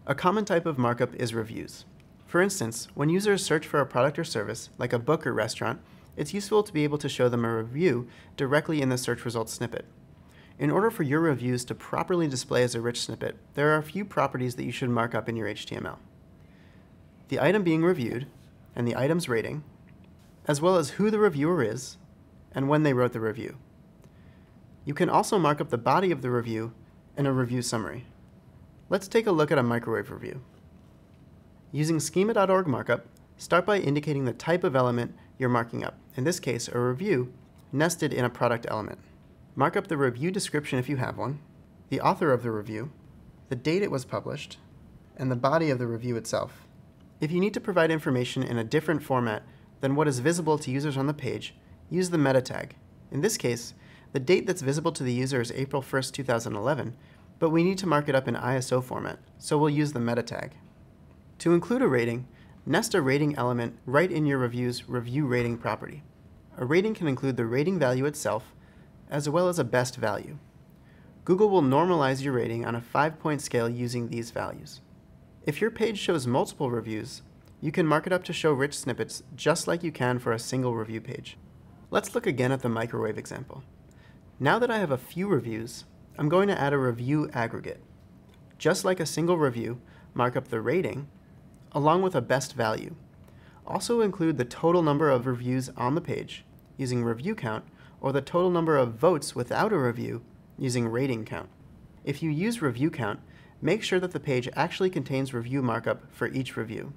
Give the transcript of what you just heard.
A common type of markup is reviews. For instance, when users search for a product or service, like a book or restaurant, it's useful to be able to show them a review directly in the search results snippet. In order for your reviews to properly display as a rich snippet, there are a few properties that you should mark up in your HTML. The item being reviewed, and the item's rating, as well as who the reviewer is, and when they wrote the review. You can also mark up the body of the review and a review summary. Let's take a look at a microwave review. Using schema.org markup, start by indicating the type of element you're marking up, in this case a review, nested in a product element. Mark up the review description if you have one, the author of the review, the date it was published, and the body of the review itself. If you need to provide information in a different format than what is visible to users on the page, use the meta tag. In this case, the date that's visible to the user is April 1st, 2011, but we need to mark it up in ISO format, so we'll use the meta tag. To include a rating, nest a rating element right in your review's review rating property. A rating can include the rating value itself, as well as a best value. Google will normalize your rating on a 5-point scale using these values. If your page shows multiple reviews, you can mark it up to show rich snippets just like you can for a single review page. Let's look again at the microwave example. Now that I have a few reviews, I'm going to add a review aggregate. Just like a single review, mark up the rating, along with a best value. Also include the total number of reviews on the page, using review count, or the total number of votes without a review, using rating count. If you use review count, make sure that the page actually contains review markup for each review.